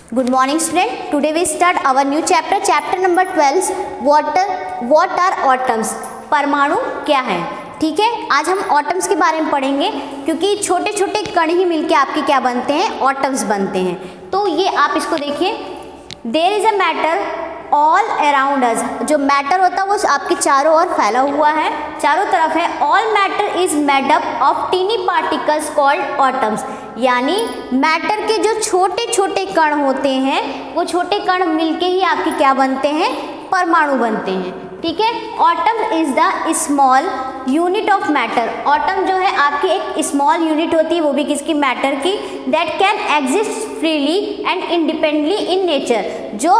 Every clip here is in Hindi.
Good morning student. Today we start our new chapter number 12 what are atoms. परमाणु क्या है। ठीक है, आज हम एटम्स के बारे में पढ़ेंगे क्योंकि छोटे छोटे कण ही मिलके आपके क्या बनते हैं, एटम्स बनते हैं। तो ये आप इसको देखिए, there is a matter all around us. जो मैटर होता है वो आपके चारों ओर फैला हुआ है, चारों तरफ है। All matter is made up of tiny particles called atoms. यानी मैटर के जो छोटे छोटे कण होते हैं वो छोटे कण मिलके ही आपके क्या बनते हैं, परमाणु बनते हैं। ठीक है, atom is the small unit of matter. Atom जो है आपकी एक स्मॉल यूनिट होती है, वो भी किसकी, मैटर की। That can exist freely and independently in nature. जो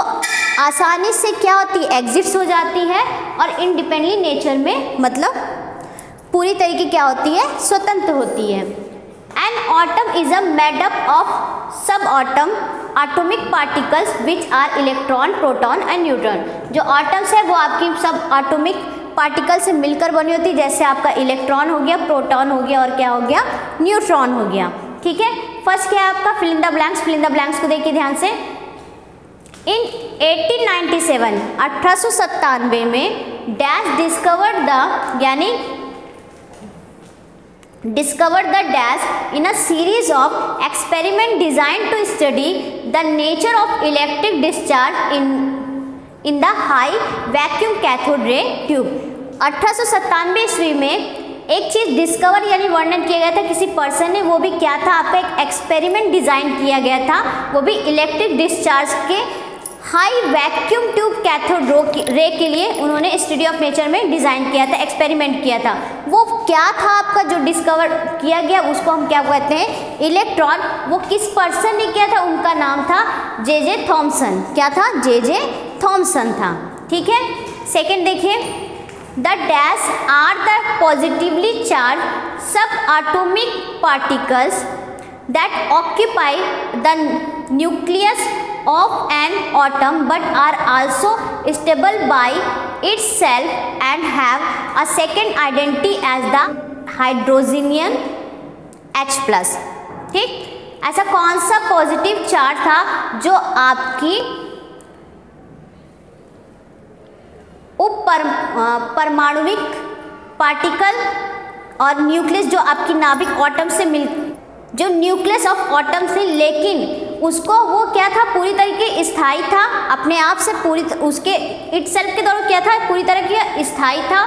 आसानी से क्या होती है, एग्जिस्ट हो जाती है और इंडिपेंडेंटली नेचर में मतलब पूरी तरीके क्या होती है, स्वतंत्र होती है। An atom is a made up of sub atom atomic particles which are electron, proton and neutron. जो एटम्स है वो आपकी सब एटॉमिक पार्टिकल से मिलकर बनी होती है, जैसे आपका इलेक्ट्रॉन हो गया, प्रोटॉन हो गया और क्या हो गया, न्यूट्रॉन हो गया। ठीक है, फर्स्ट क्या है आपका, fill in the blanks. Fill in the blanks को देखिए ध्यान से। इन 1897 1897 में डैश डिस्कवर्ड द, यानी discovered the dash in a series of experiment designed to study the nature of electric discharge in the high vacuum cathode ray tube। 1897 ईस्वी में एक चीज़ डिस्कवर यानी वर्णन किया गया था किसी पर्सन ने, वो भी क्या था आपका, एक एक्सपेरिमेंट डिज़ाइन किया गया था, वो भी इलेक्ट्रिक डिस्चार्ज के high vacuum tube cathode ray के लिए उन्होंने स्टडी ऑफ नेचर में डिज़ाइन किया था, एक्सपेरिमेंट किया था। वो क्या था आपका जो डिस्कवर किया गया, उसको हम क्या कहते हैं, इलेक्ट्रॉन। वो किस पर्सन ने किया था, उनका नाम था जे थॉमसन। क्या था, जे थॉमसन था। ठीक है, सेकेंड देखिए, the dash are the positively charged sub atomic particles that occupy the nucleus of an atom but are also stable by itself and have a second identity as the hydrogenian H+। ठीक, ऐसा कौन सा पॉजिटिव चार्ज था जो आपकी परमाणुविक पार्टिकल और न्यूक्लियस जो आपकी नाभिक एटम से मिल, जो न्यूक्लियस ऑफ एटम से, लेकिन उसको वो क्या था, पूरी तरीके स्थायी था, अपने आप से पूरी उसके इटसेल्फ के द्वारा क्या था, पूरी तरह की स्थायी था।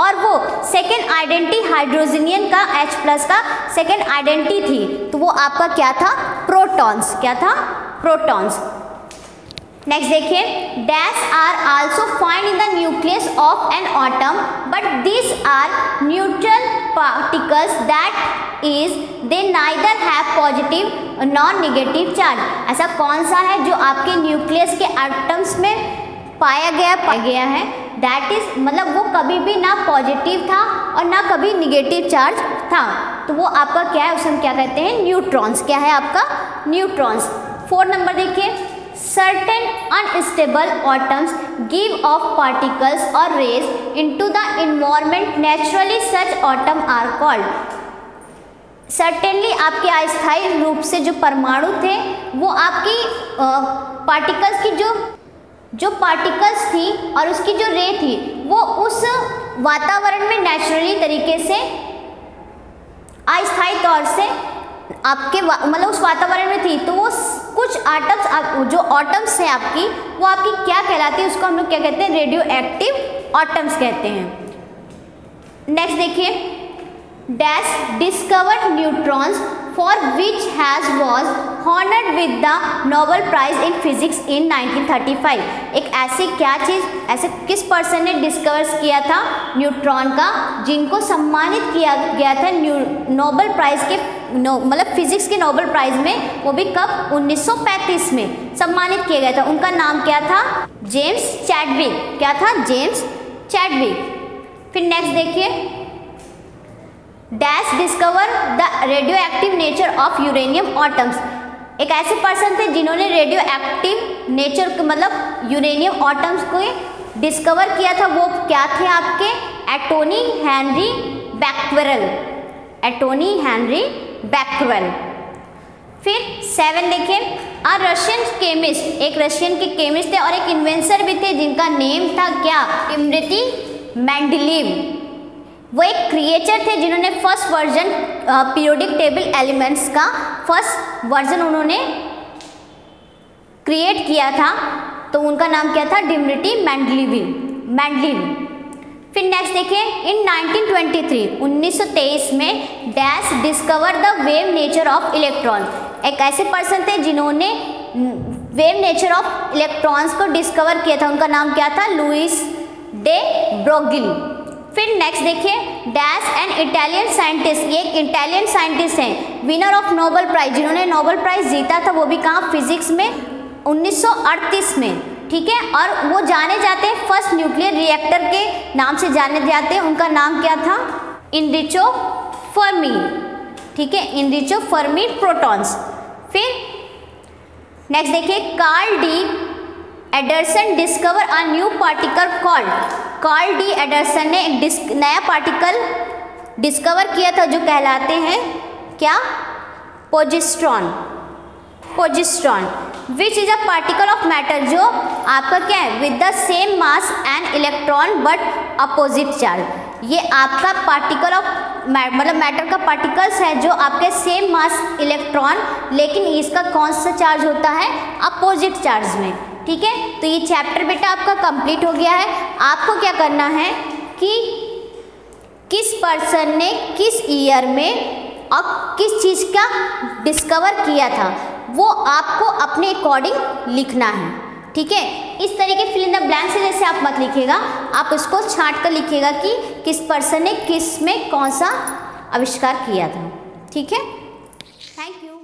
और वो सेकेंड आइडेंटिटी हाइड्रोजनियन का H+ का सेकेंड आइडेंटिटी थी, तो वो आपका क्या था, प्रोटॉन्स। क्या था, प्रोटॉन्स। नेक्स्ट देखिए, dash are also find in the nucleus of an atom but this are neutral particles that is they neither have positive non negative charge. ऐसा कौन सा है जो आपके न्यूक्लियस के एटम्स में पाया गया है, दैट इज मतलब वो कभी भी ना पॉजिटिव था और ना कभी निगेटिव चार्ज था, तो वो आपका क्या है, उसे हम क्या कहते हैं, न्यूट्रॉन्स। क्या है आपका, न्यूट्रॉन्स। 4 नंबर देखिए, certain unstable atoms give off particles or rays into the environment, naturally such atom are called। certainly आपके अस्थायी रूप से जो परमाणु थे वो आपकी पार्टिकल्स की जो पार्टिकल्स थी और उसकी जो रे थी वो उस वातावरण में नेचुरली तरीके से अस्थायी तौर से आपके मतलब उस वातावरण में थी, तो वो कुछ एटम्स जो एटम्स हैं आपकी, वो आपकी क्या कहलाती है, उसको हम लोग क्या कहते हैं, रेडियो एक्टिव एटम्स कहते हैं। नेक्स्ट देखिए, dash discovered neutrons for which has was honoured with the Nobel prize in physics in 1935। एक ऐसी क्या चीज़, ऐसे किस पर्सन ने डिस्कवर किया था न्यूट्रॉन का, जिनको सम्मानित किया गया था नोबेल प्राइज के मतलब फिजिक्स के नोबेल प्राइज में, वो भी कब, 1935 में सम्मानित किया गया था। उनका नाम क्या था, जेम्स चैडविक। क्या था, जेम्स चैडविक। फिर नेक्स्ट देखिए, dash discover the radio active nature of uranium atoms. एक ऐसे पर्सन थे जिन्होंने रेडियो एक्टिव नेचर के मतलब यूरेनियम एटम्स को डिस्कवर किया था। वो क्या थे आपके, Antoine Henri Becquerel. Antoine Henri Becquerel. फिर 7 देखें, अ रशियन केमिस्ट, एक रशियन के केमिस्ट थे और एक इन्वेंसर भी थे जिनका नेम था क्या, डिमित्री मेंडलीव। वो एक क्रिएचर थे जिन्होंने first version periodic table elements का फर्स्ट वर्जन उन्होंने क्रिएट किया था, तो उनका नाम क्या था, डिमित्री मेंडलीव। फिर नेक्स्ट देखें, इन 1923 में dash discover the wave nature of electron, एक ऐसे पर्सन थे जिन्होंने वेव नेचर ऑफ इलेक्ट्रॉन्स को डिस्कवर किया था, उनका नाम क्या था, लुइस डे ब्रोगिल। फिर नेक्स्ट देखिए, डैश एन इटालियन साइंटिस्ट, ये एक इटालियन साइंटिस्ट हैं, विनर ऑफ नोबेल प्राइज, जिन्होंने नोबेल प्राइज जीता था, वो भी कहाँ, फिजिक्स में 1938 में, ठीक है। और वो जाने जाते हैं फर्स्ट न्यूक्लियर रिएक्टर के नाम से जाने जाते हैं, उनका नाम क्या था, इनरिचो फर्मी, ठीक है, इनरिचो फर्मी प्रोटॉन्स। फिर नेक्स्ट देखिए, Carl D Anderson discover a new particle called, Carl D Anderson ने एक नया पार्टिकल डिस्कवर किया था जो कहलाते हैं क्या, positron, which is a particle of matter, जो आपका क्या है, with the same mass and electron but opposite charge. ये आपका पार्टिकल ऑफ मतलब मैटर का पार्टिकल्स है जो आपके सेम मास इलेक्ट्रॉन, लेकिन इसका कौन सा चार्ज होता है, अपोजिट चार्ज में, ठीक है। तो ये चैप्टर बेटा आपका कंप्लीट हो गया है। आपको क्या करना है कि किस पर्सन ने किस ईयर में और किस चीज़ का डिस्कवर किया था, वो आपको अपने अकॉर्डिंग लिखना है, ठीक है। इस तरीके फिल इन द ब्लैंक से जैसे आप मत लिखिएगा, आप उसको छांट कर लिखिएगा कि किस पर्सन ने किस में कौन सा आविष्कार किया था, ठीक है। Thank you.